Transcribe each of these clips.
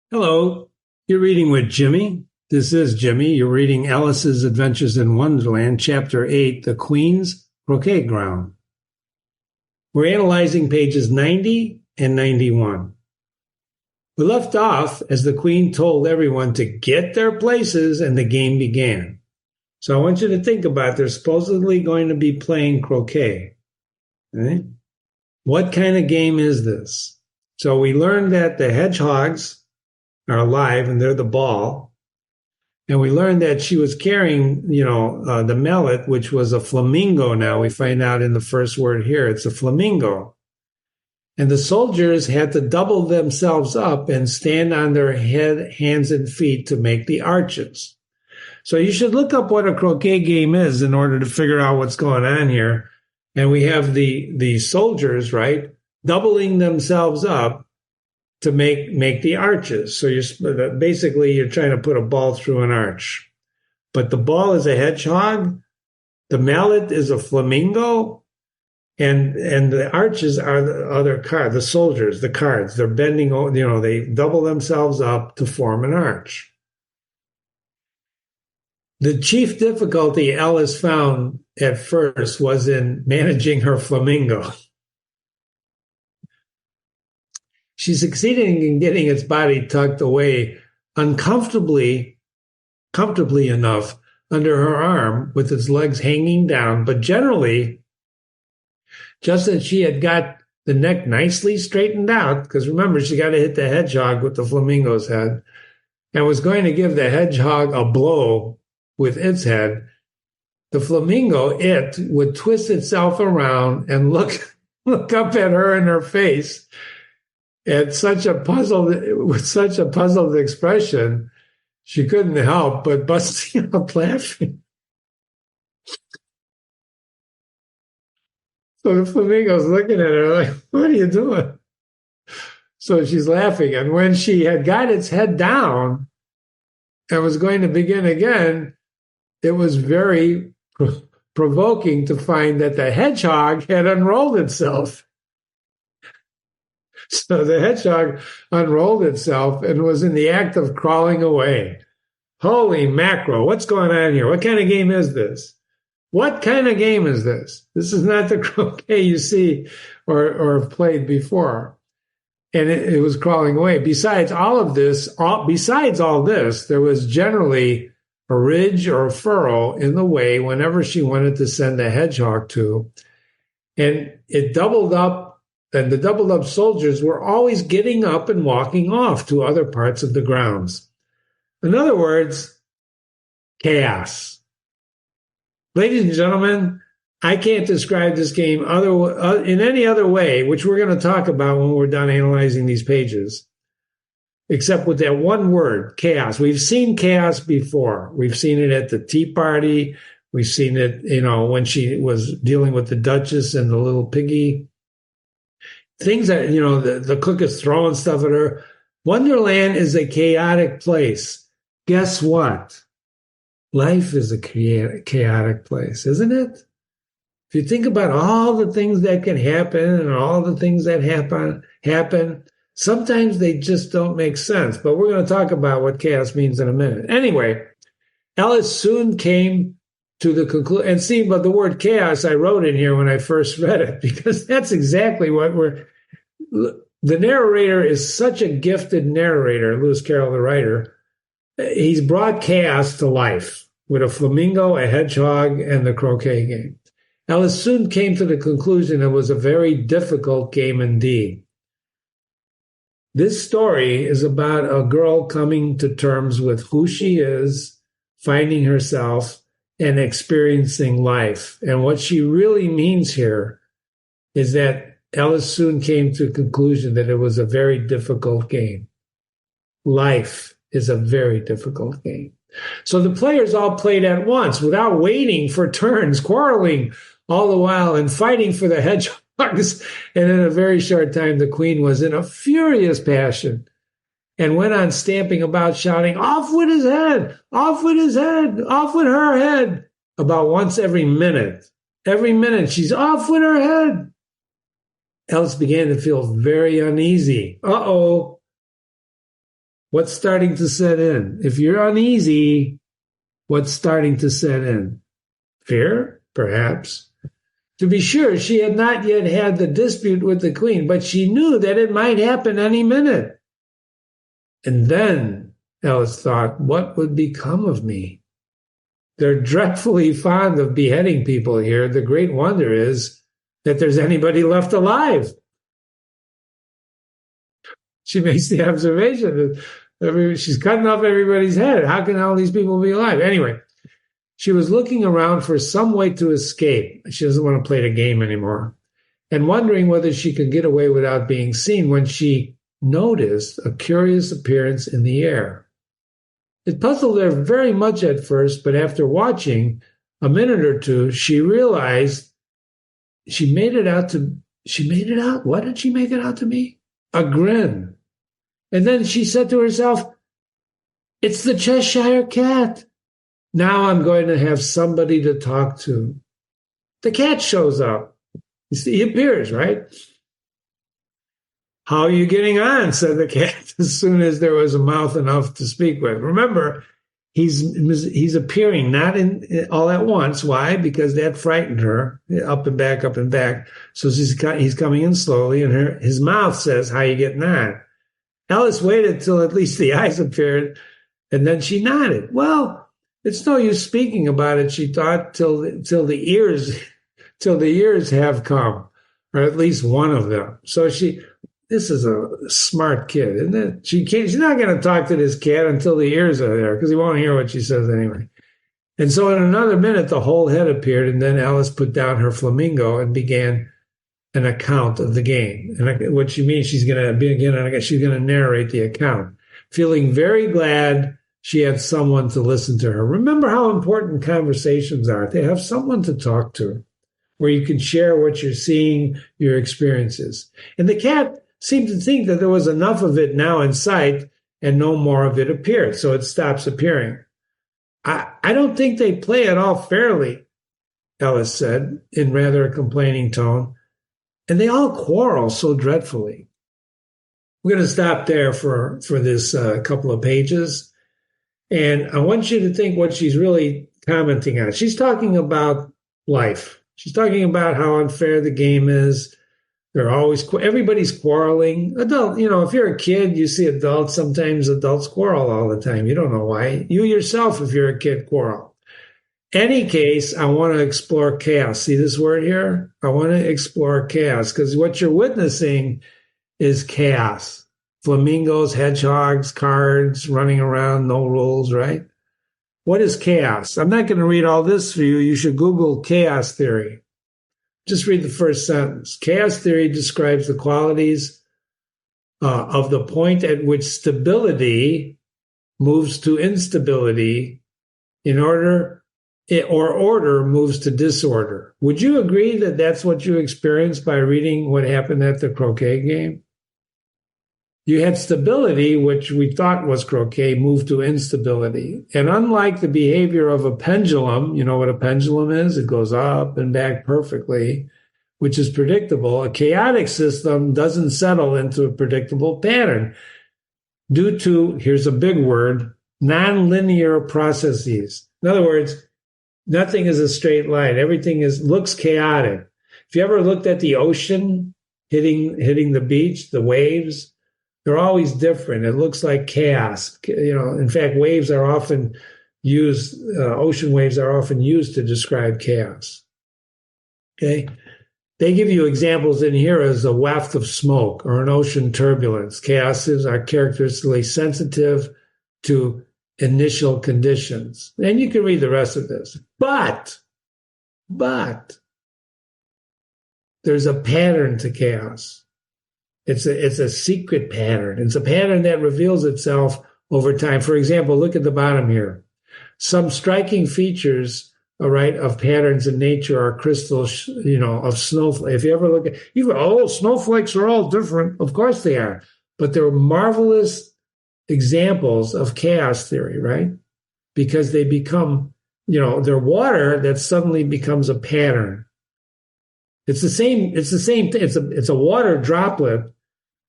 Hello, you're reading with Jimmy. This is Jimmy. You're reading Alice's Adventures in Wonderland, Chapter 8, The Queen's Croquet Ground. We're analyzing pages 90 and 91. We left off as the Queen told everyone to get their places and the game began. So I want you to think about they're supposedly going to be playing croquet. Okay? What kind of game is this? So we learned that the hedgehogs are alive and they're the ball. And we learned that she was carrying, the mallet, which was a flamingo now. We find out in the first word here, it's a flamingo. And the soldiers had to double themselves up and stand on their head, hands, and feet to make the arches. So you should look up what a croquet game is in order to figure out what's going on here. And we have the soldiers, right, doubling themselves up to make the arches. So you're trying to put a ball through an arch. But the ball is a hedgehog, the mallet is a flamingo, and the arches are the other card, the soldiers, the cards. They're bending, they double themselves up to form an arch. The chief difficulty Alice found at first was in managing her flamingo. She succeeded in getting its body tucked away comfortably enough under her arm with its legs hanging down, but generally, just as she had got the neck nicely straightened out, because remember, she got to hit the hedgehog with the flamingo's head, and was going to give the hedgehog a blow with its head, the flamingo, would twist itself around and look up at her in her face, and with such a puzzled expression, she couldn't help but busting up laughing. So the flamingo's looking at her like, "What are you doing?" So she's laughing. And when she had got its head down and was going to begin again, it was very provoking to find that the hedgehog had unrolled itself. So the hedgehog unrolled itself and was in the act of crawling away. Holy mackerel, what's going on here? What kind of game is this? What kind of game is this? This is not the croquet you see or have played before. And it was crawling away. Besides all this, there was generally a ridge or a furrow in the way whenever she wanted to send the hedgehog to. And it doubled up. And the doubled up soldiers were always getting up and walking off to other parts of the grounds. In other words, chaos. Ladies and gentlemen, I can't describe this game in any other way, which we're going to talk about when we're done analyzing these pages, except with that one word, chaos. We've seen chaos before. We've seen it at the Tea Party. We've seen it, when she was dealing with the Duchess and the little piggy. Things that, the cook is throwing stuff at her. Wonderland is a chaotic place. Guess what? Life is a chaotic place, isn't it? If you think about all the things that can happen and all the things that happen, sometimes they just don't make sense. But we're going to talk about what chaos means in a minute. Anyway, Alice soon came to the conclusion, and see, but the word chaos I wrote in here when I first read it, because that's exactly what the narrator is such a gifted narrator, Lewis Carroll, the writer. He's brought chaos to life with a flamingo, a hedgehog, and the croquet game. Alice soon came to the conclusion it was a very difficult game indeed. This story is about a girl coming to terms with who she is, finding herself, and experiencing life. And what she really means here is that Alice soon came to the conclusion that it was a very difficult game. Life is a very difficult game. So the players all played at once without waiting for turns, quarreling all the while and fighting for the hedgehogs. And in a very short time, the Queen was in a furious passion and went on stamping about, shouting, "Off with his head! Off with his head! Off with her head!" About once every minute. Every minute, she's off with her head. Alice began to feel very uneasy. Uh-oh. What's starting to set in? If you're uneasy, what's starting to set in? Fear, perhaps. To be sure, she had not yet had the dispute with the queen, but she knew that it might happen any minute. And then, Alice thought, what would become of me? They're dreadfully fond of beheading people here. The great wonder is that there's anybody left alive. She makes the observation that she's cutting off everybody's head. How can all these people be alive? Anyway, she was looking around for some way to escape. She doesn't want to play the game anymore. And wondering whether she could get away without being seen when she noticed a curious appearance in the air. It puzzled her very much at first, but after watching a minute or two, she realized she made it out. What did she make it out to me? A grin. And then she said to herself, it's the Cheshire Cat. Now I'm going to have somebody to talk to. The cat shows up. He appears, right? How are you getting on? Said the cat as soon as there was a mouth enough to speak with. Remember, he's appearing not in all at once. Why? Because that frightened her. Up and back, up and back. So he's coming in slowly, and his mouth says, how are you getting on? Alice waited till at least the eyes appeared, and then she nodded. Well, it's no use speaking about it, she thought, till the ears have come, or at least one of them. So this is a smart kid, isn't it? She's not going to talk to this cat until the ears are there, because he won't hear what she says anyway. And so in another minute, the whole head appeared, and then Alice put down her flamingo and began an account of the game. And what she means, she's going to narrate the account, feeling very glad she had someone to listen to her. Remember how important conversations are. They have someone to talk to, where you can share what you're seeing, your experiences. And the cat seemed to think that there was enough of it now in sight, and no more of it appeared, so it stops appearing. I don't think they play it all fairly, Alice said in rather a complaining tone. And they all quarrel so dreadfully. We're going to stop there for this couple of pages. And I want you to think what she's really commenting on. She's talking about life. She's talking about how unfair the game is. Everybody's quarreling. If you're a kid, you see adults. Sometimes adults quarrel all the time. You don't know why. You yourself, if you're a kid, quarrel. Any case, I want to explore chaos. See this word here? I want to explore chaos, because what you're witnessing is chaos. Flamingos, hedgehogs, cards, running around, no rules, right? What is chaos? I'm not going to read all this for you. You should Google chaos theory. Just read the first sentence. Chaos theory describes the qualities of the point at which stability moves to instability order moves to disorder. Would you agree that that's what you experienced by reading what happened at the croquet game? You had stability, which we thought was croquet, move to instability. And unlike the behavior of a pendulum, you know what a pendulum is? It goes up and back perfectly, which is predictable. A chaotic system doesn't settle into a predictable pattern due to, here's a big word, nonlinear processes. In other words, nothing is a straight line. Everything looks chaotic. If you ever looked at the ocean hitting the beach, the waves, they're always different. It looks like chaos. In fact, waves are often used, ocean waves are often used to describe chaos. Okay? They give you examples in here as a waft of smoke or an ocean turbulence. Chaoses are characteristically sensitive to initial conditions. And you can read the rest of this. But there's a pattern to chaos. It's a secret pattern. It's a pattern that reveals itself over time. For example, look at the bottom here. Some striking features, all right, of patterns in nature are crystals, of snowflakes. If you ever look at, you go, snowflakes are all different. Of course they are. But they're marvelous examples of chaos theory, right? Because they become, they're water that suddenly becomes a pattern. It's the same thing. It's a water droplet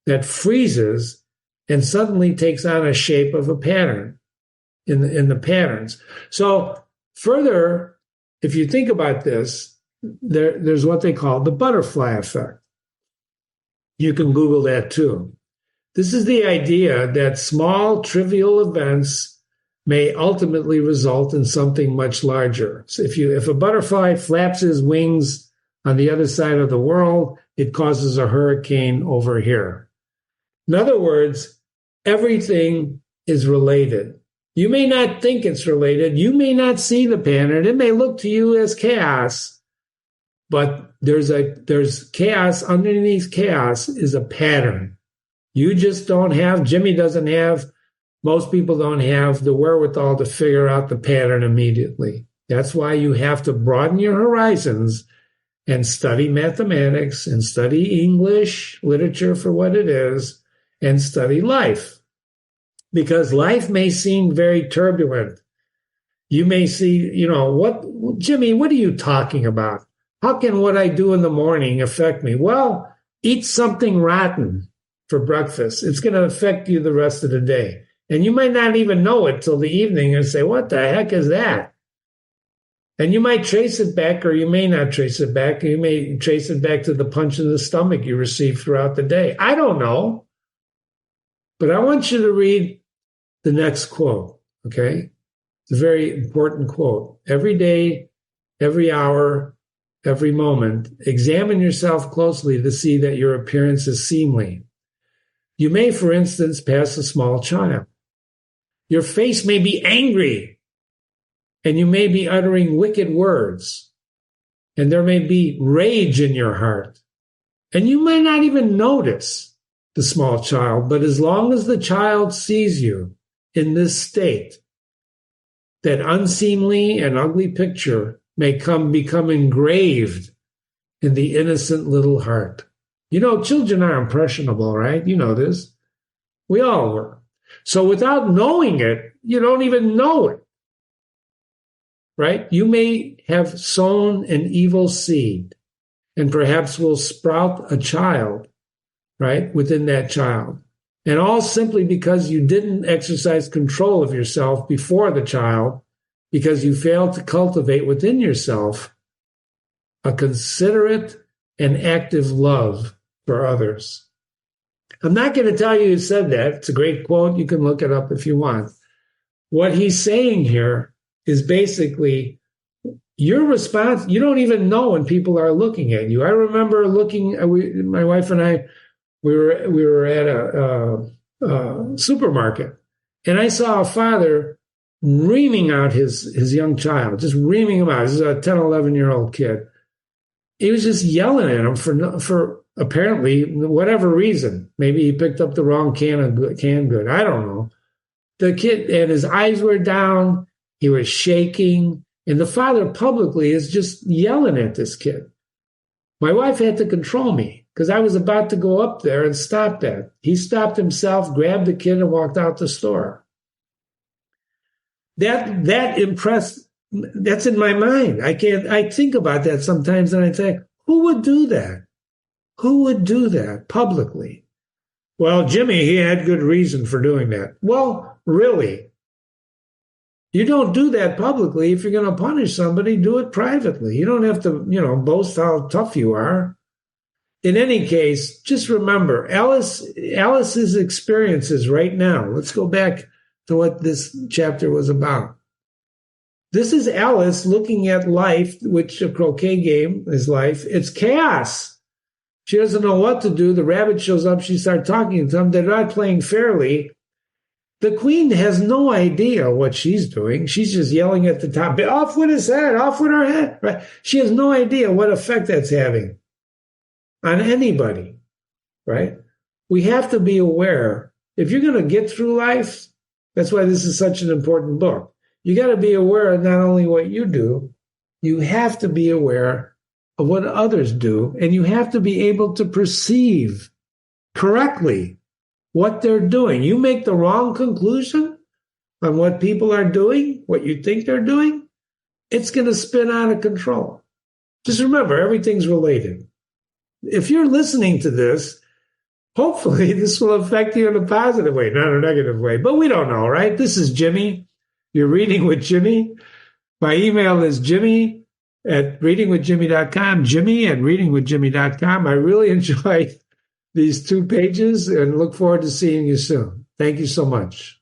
that freezes and suddenly takes on a shape of a pattern in the patterns. So further, if you think about this, there's what they call the butterfly effect. You can Google that too. This is the idea that small, trivial events may ultimately result in something much larger. So if a butterfly flaps his wings on the other side of the world, it causes a hurricane over here. In other words, everything is related. You may not think it's related. You may not see the pattern. It may look to you as chaos, but there's chaos. Underneath chaos is a pattern. You just don't have, Jimmy doesn't have, most people don't have the wherewithal to figure out the pattern immediately. That's why you have to broaden your horizons and study mathematics and study English literature for what it is and study life. Because life may seem very turbulent. You may see, Jimmy, what are you talking about? How can what I do in the morning affect me? Well, eat something rotten for breakfast. It's going to affect you the rest of the day. And you might not even know it till the evening and say, what the heck is that? And you might trace it back, or you may not trace it back. You may trace it back to the punch in the stomach you received throughout the day. I don't know. But I want you to read the next quote, okay? It's a very important quote. Every day, every hour, every moment, examine yourself closely to see that your appearance is seemly. You may, for instance, pass a small child. Your face may be angry, and you may be uttering wicked words, and there may be rage in your heart, and you may not even notice the small child, but as long as the child sees you in this state, that unseemly and ugly picture may become engraved in the innocent little heart. Children are impressionable, right? You know this. We all were. So without knowing it, you don't even know it, right? You may have sown an evil seed and perhaps will sprout a child, right, within that child. And all simply because you didn't exercise control of yourself before the child, because you failed to cultivate within yourself a considerate and active love for others. I'm not going to tell you who said that. It's a great quote. You can look it up if you want. What he's saying here is basically your response. You don't even know when people are looking at you. I remember my wife and I, we were at a supermarket, and I saw a father reaming out his young child, just reaming him out. This is a 10, 11-year-old kid. He was just yelling at him for apparently whatever reason. Maybe he picked up the wrong canned good. I don't know. The kid, and his eyes were down. He was shaking. And the father publicly is just yelling at this kid. My wife had to control me because I was about to go up there and stop that. He stopped himself, grabbed the kid, and walked out the store. That impressed. That's in my mind. I think about that sometimes, and I think, who would do that? Who would do that publicly? Well, Jimmy, he had good reason for doing that. Well, really? You don't do that publicly. If you're going to punish somebody, do it privately. You don't have to, boast how tough you are. In any case, just remember, Alice's experiences right now. Let's go back to what this chapter was about. This is Alice looking at life, which a croquet game is life. It's chaos. She doesn't know what to do. The rabbit shows up. She starts talking to them. They're not playing fairly. The queen has no idea what she's doing. She's just yelling at the top, off with his head, off with her head. Right? She has no idea what effect that's having on anybody, right? We have to be aware. If you're going to get through life, that's why this is such an important book. You got to be aware of not only what you do, you have to be aware of what others do, and you have to be able to perceive correctly what they're doing. You make the wrong conclusion on what people are doing, what you think they're doing, it's going to spin out of control. Just remember, everything's related. If you're listening to this, hopefully this will affect you in a positive way, not a negative way. But we don't know, right? This is Jimmy. You're reading with Jimmy. My email is jimmy@readingwithjimmy.com, jimmy@readingwithjimmy.com. I really enjoy these 2 pages and look forward to seeing you soon. Thank you so much.